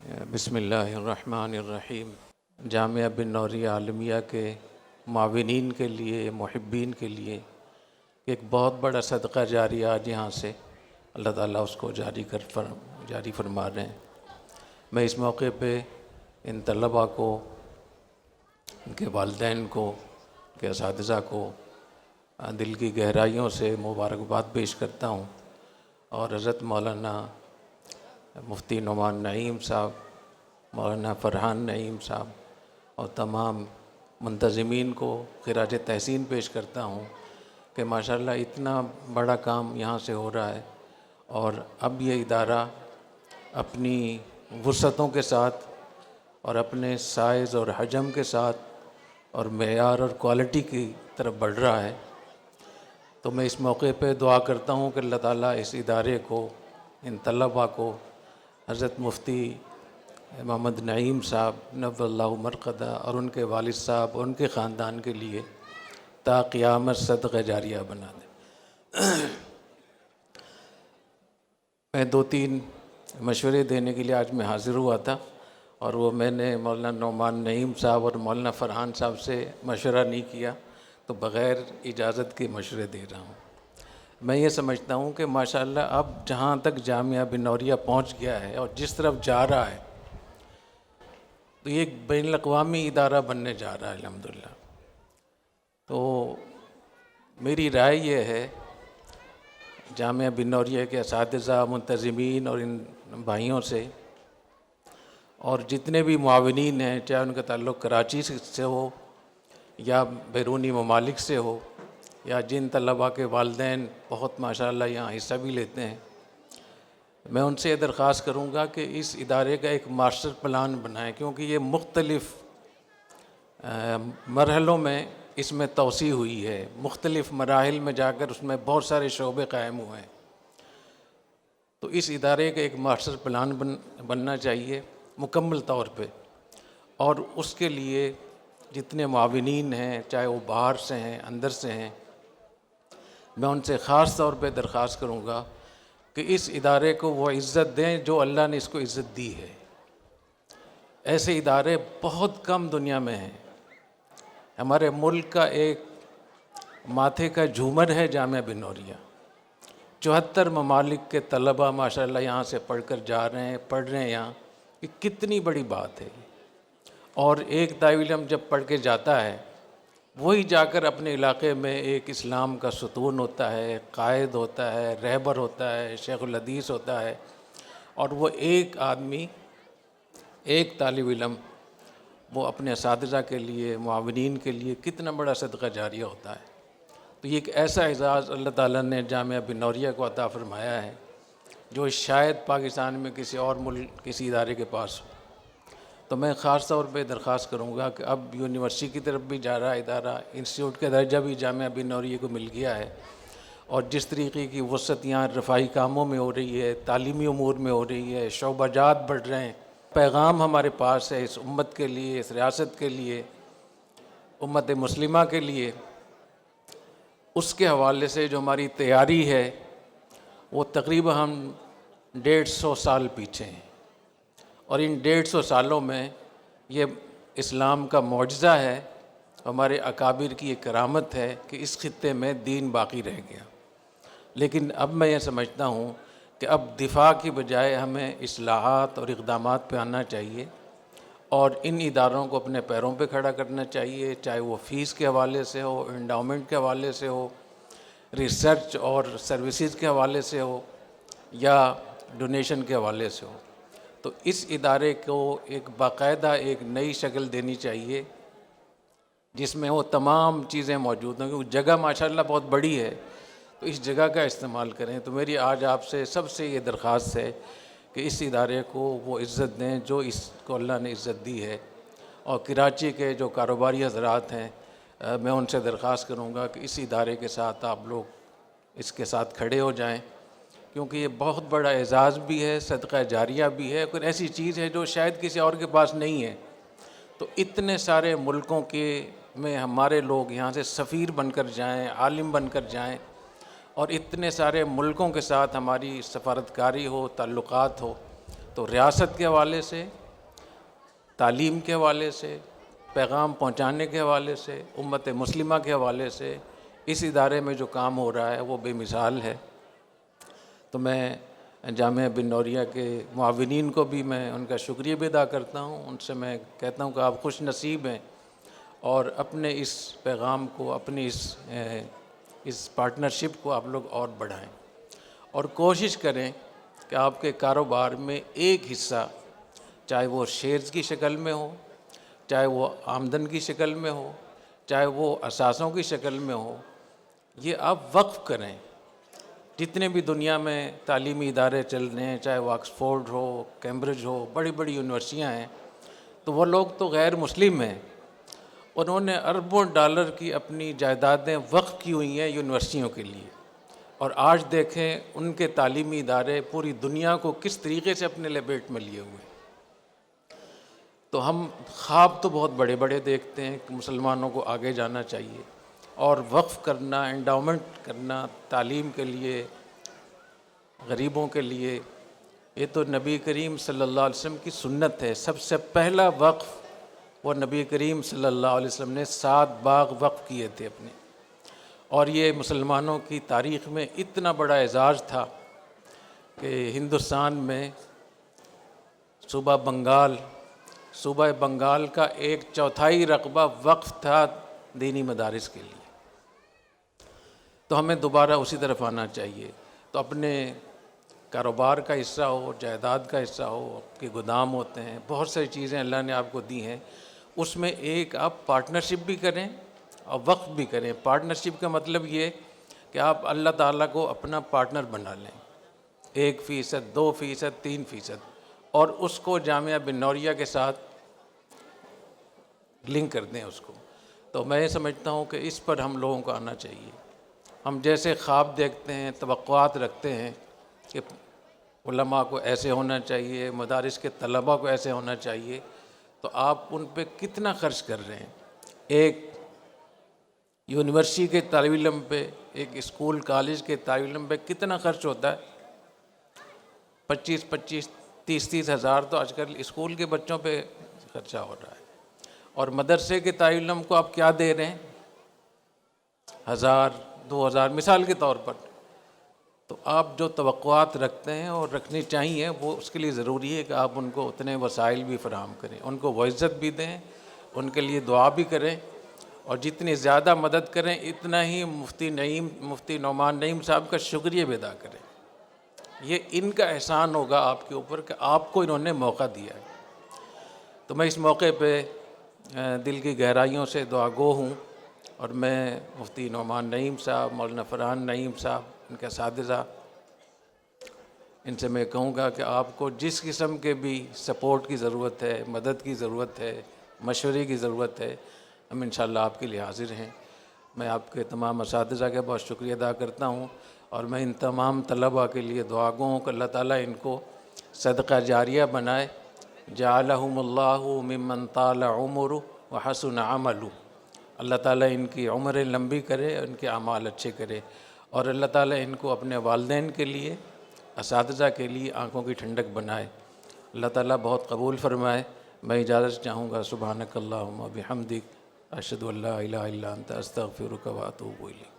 بسم اللہ الرحمن الرحیم۔ جامعہ بن نوریہ عالمیہ کے معاونین کے لیے، محبین کے لیے ایک بہت بڑا صدقہ جاریہ آج یہاں سے اللہ تعالیٰ اس کو جاری فرما رہے ہیں۔ میں اس موقع پہ ان طلباء کو، ان کے والدین کو، ان کے اساتذہ کو دل کی گہرائیوں سے مبارکباد پیش کرتا ہوں، اور حضرت مولانا مفتی نعمان نعیم صاحب، مولانا فرحان نعیم صاحب اور تمام منتظمین کو خراج تحسین پیش کرتا ہوں کہ ماشاءاللہ اتنا بڑا کام یہاں سے ہو رہا ہے، اور اب یہ ادارہ اپنی وسعتوں کے ساتھ اور اپنے سائز اور حجم کے ساتھ اور معیار اور کوالٹی کی طرف بڑھ رہا ہے۔ تو میں اس موقع پہ دعا کرتا ہوں کہ اللہ تعالیٰ اس ادارے کو، ان طلباء کو، حضرت مفتی محمد نعیم صاحب نور اللہ مرقدہ اور ان کے والد صاحب اور ان کے خاندان کے لیے تا قیامت صدقہ جاریہ بنا دیں۔ میں 2-3 مشورے دینے کے لیے آج میں حاضر ہوا تھا، اور وہ میں نے مولانا نعمان نعیم صاحب اور مولانا فرحان صاحب سے مشورہ نہیں کیا، تو بغیر اجازت کے مشورے دے رہا ہوں۔ میں یہ سمجھتا ہوں کہ ماشاءاللہ اب جہاں تک جامعہ بن نوریہ پہنچ گیا ہے اور جس طرف جا رہا ہے، تو یہ ایک بین الاقوامی ادارہ بننے جا رہا ہے الحمدللہ۔ تو میری رائے یہ ہے جامعہ بن نوریہ کے اساتذہ، منتظمین اور ان بھائیوں سے، اور جتنے بھی معاونین ہیں، چاہے ان کا تعلق کراچی سے ہو یا بیرونی ممالک سے ہو، یا جن طلباء کے والدین بہت ماشاءاللہ یہاں حصہ بھی لیتے ہیں، میں ان سے یہ درخواست کروں گا کہ اس ادارے کا ایک ماسٹر پلان بنائیں، کیونکہ یہ مختلف مرحلوں میں اس میں توسیع ہوئی ہے، مختلف مراحل میں جا کر اس میں بہت سارے شعبے قائم ہوئے ہیں۔ تو اس ادارے کا ایک ماسٹر پلان بننا چاہیے مکمل طور پہ، اور اس کے لیے جتنے معاونین ہیں، چاہے وہ باہر سے ہیں، اندر سے ہیں، میں ان سے خاص طور پہ درخواست کروں گا کہ اس ادارے کو وہ عزت دیں جو اللہ نے اس کو عزت دی ہے۔ ایسے ادارے بہت کم دنیا میں ہیں۔ ہمارے ملک کا ایک ماتھے کا جھومر ہے جامعہ بن نوریہ۔ 74 ممالک کے طلباء ماشاءاللہ یہاں سے پڑھ کر جا رہے ہیں، پڑھ رہے ہیں یہاں۔ یہ کتنی بڑی بات ہے۔ اور ایک طالب علم جب پڑھ کے جاتا ہے، وہی جا کر اپنے علاقے میں ایک اسلام کا ستون ہوتا ہے، قائد ہوتا ہے، رہبر ہوتا ہے، شیخ الحدیث ہوتا ہے، اور وہ ایک آدمی، ایک طالب علم، وہ اپنے اساتذہ کے لیے، معاونین کے لیے کتنا بڑا صدقہ جاریہ ہوتا ہے۔ تو یہ ایک ایسا اعزاز اللہ تعالیٰ نے جامعہ بن نوریہ کو عطا فرمایا ہے جو شاید پاکستان میں کسی اور ملک، کسی ادارے کے پاس ہو۔ تو میں خاص طور پہ درخواست کروں گا کہ اب یونیورسٹی کی طرف بھی جا رہا ہے ادارہ، انسٹیٹیوٹ کا درجہ بھی جامعہ بن نوریہ کو مل گیا ہے، اور جس طریقے کی وسعت یہاں رفاہی کاموں میں ہو رہی ہے، تعلیمی امور میں ہو رہی ہے، شعبہ جات بڑھ رہے ہیں، پیغام ہمارے پاس ہے اس امت کے لیے، اس ریاست کے لیے، امت مسلمہ کے لیے۔ اس کے حوالے سے جو ہماری تیاری ہے وہ تقریباً ہم 150 سال پیچھے ہیں، اور ان 150 سالوں میں یہ اسلام کا معجزہ ہے، ہمارے اکابر کی ایک کرامت ہے کہ اس خطے میں دین باقی رہ گیا۔ لیکن اب میں یہ سمجھتا ہوں کہ اب دفاع کی بجائے ہمیں اصلاحات اور اقدامات پہ آنا چاہیے، اور ان اداروں کو اپنے پیروں پہ کھڑا کرنا چاہیے، چاہے وہ فیس کے حوالے سے ہو، انڈاؤمنٹ کے حوالے سے ہو، ریسرچ اور سروسز کے حوالے سے ہو، یا ڈونیشن کے حوالے سے ہو۔ تو اس ادارے کو ایک باقاعدہ ایک نئی شکل دینی چاہیے جس میں وہ تمام چیزیں موجود ہوں، کیونکہ جگہ ماشاءاللہ بہت بڑی ہے، تو اس جگہ کا استعمال کریں۔ تو میری آج آپ سے سب سے یہ درخواست ہے کہ اس ادارے کو وہ عزت دیں جو اس کو اللہ نے عزت دی ہے، اور کراچی کے جو کاروباری حضرات ہیں، میں ان سے درخواست کروں گا کہ اس ادارے کے ساتھ آپ لوگ اس کے ساتھ کھڑے ہو جائیں، کیونکہ یہ بہت بڑا اعزاز بھی ہے، صدقہ جاریہ بھی ہے، کوئی ایسی چیز ہے جو شاید کسی اور کے پاس نہیں ہے۔ تو اتنے سارے ملکوں کے میں ہمارے لوگ یہاں سے سفیر بن کر جائیں، عالم بن کر جائیں، اور اتنے سارے ملکوں کے ساتھ ہماری سفارتکاری ہو، تعلقات ہو، تو ریاست کے حوالے سے، تعلیم کے حوالے سے، پیغام پہنچانے کے حوالے سے، امت مسلمہ کے حوالے سے اس ادارے میں جو کام ہو رہا ہے وہ بے مثال ہے۔ تو میں جامعہ بن نوریہ کے معاونین کو بھی میں ان کا شکریہ بھی ادا کرتا ہوں، ان سے میں کہتا ہوں کہ آپ خوش نصیب ہیں، اور اپنے اس پیغام کو، اپنی اس پارٹنرشپ کو آپ لوگ اور بڑھائیں، اور کوشش کریں کہ آپ کے کاروبار میں ایک حصہ، چاہے وہ شیئرز کی شکل میں ہو، چاہے وہ آمدن کی شکل میں ہو، چاہے وہ اثاثوں کی شکل میں ہو، یہ آپ وقف کریں۔ جتنے بھی دنیا میں تعلیمی ادارے چل رہے ہیں، چاہے وہ آکسفورڈ ہو، کیمبرج ہو، بڑی بڑی یونیورسٹیاں ہیں، تو وہ لوگ تو غیر مسلم ہیں، انہوں نے اربوں ڈالر کی اپنی جائیدادیں وقف کی ہوئی ہیں یونیورسٹیوں کے لیے، اور آج دیکھیں ان کے تعلیمی ادارے پوری دنیا کو کس طریقے سے اپنے لپیٹ میں لیے ہوئے ہیں۔ تو ہم خواب تو بہت بڑے بڑے دیکھتے ہیں کہ مسلمانوں کو آگے جانا چاہیے، اور وقف کرنا، انڈاؤمنٹ کرنا تعلیم کے لیے، غریبوں کے لیے، یہ تو نبی کریم صلی اللہ علیہ وسلم کی سنت ہے۔ سب سے پہلا وقف وہ نبی کریم صلی اللہ علیہ وسلم نے 7 باغ وقف کیے تھے اپنے، اور یہ مسلمانوں کی تاریخ میں اتنا بڑا اعزاز تھا کہ ہندوستان میں صوبہ بنگال کا 1/4 رقبہ وقف تھا دینی مدارس کے لیے۔ تو ہمیں دوبارہ اسی طرف آنا چاہیے۔ تو اپنے کاروبار کا حصہ ہو، جائیداد کا حصہ ہو، آپ کے گودام ہوتے ہیں، بہت ساری چیزیں اللہ نے آپ کو دی ہیں، اس میں ایک آپ پارٹنرشپ بھی کریں اور وقف بھی کریں۔ پارٹنرشپ کا مطلب یہ کہ آپ اللہ تعالیٰ کو اپنا پارٹنر بنا لیں، 1%، 2%، 3%، اور اس کو جامعہ بن نوریہ کے ساتھ لنک کر دیں اس کو۔ تو میں سمجھتا ہوں کہ اس پر ہم لوگوں کو آنا چاہیے۔ ہم جیسے خواب دیکھتے ہیں، توقعات رکھتے ہیں کہ علماء کو ایسے ہونا چاہیے، مدارس کے طلباء کو ایسے ہونا چاہیے، تو آپ ان پہ کتنا خرچ کر رہے ہیں؟ ایک یونیورسٹی کے طالب علم پہ، ایک اسکول کالج کے طالب علم پہ کتنا خرچ ہوتا ہے؟ 25 30 ہزار تو آج کل اسکول کے بچوں پہ خرچہ ہو رہا ہے، اور مدرسے کے طالب علم کو آپ کیا دے رہے ہیں؟ 1000 2000 مثال کے طور پر۔ تو آپ جو توقعات رکھتے ہیں اور رکھنی چاہیے، وہ اس کے لیے ضروری ہے کہ آپ ان کو اتنے وسائل بھی فراہم کریں، ان کو وہ عزت بھی دیں، ان کے لیے دعا بھی کریں، اور جتنی زیادہ مدد کریں اتنا ہی مفتی نعمان نعیم صاحب کا شکریہ بھی ادا کریں۔ یہ ان کا احسان ہوگا آپ کے اوپر کہ آپ کو انہوں نے موقع دیا ہے۔ تو میں اس موقع پہ دل کی گہرائیوں سے دعا گو ہوں، اور میں مفتی نعمان نعیم صاحب، مولانا فرحان نعیم صاحب، ان کے اساتذہ، ان سے میں کہوں گا کہ آپ کو جس قسم کے بھی سپورٹ کی ضرورت ہے، مدد کی ضرورت ہے، مشورے کی ضرورت ہے، ہم انشاءاللہ آپ کے لیے حاضر ہیں۔ میں آپ کے تمام اساتذہ کا بہت شکریہ ادا کرتا ہوں، اور میں ان تمام طلباء کے لیے دعا گو ہوں کہ اللہ تعالیٰ ان کو صدقہ جاریہ بنائے، جعلہم اللہ ممن طال عمرہ وحسن عملہ۔ اللہ تعالیٰ ان کی عمریں لمبی کرے، ان کے اعمال اچھے کرے، اور اللہ تعالیٰ ان کو اپنے والدین کے لیے، اساتذہ کے لیے آنکھوں کی ٹھنڈک بنائے۔ اللہ تعالیٰ بہت قبول فرمائے۔ میں اجازت چاہوں گا۔ سبحانک اللہم و بحمدک، اشہد ان لا الہ الا انت، استغفرک و اتوب الیک۔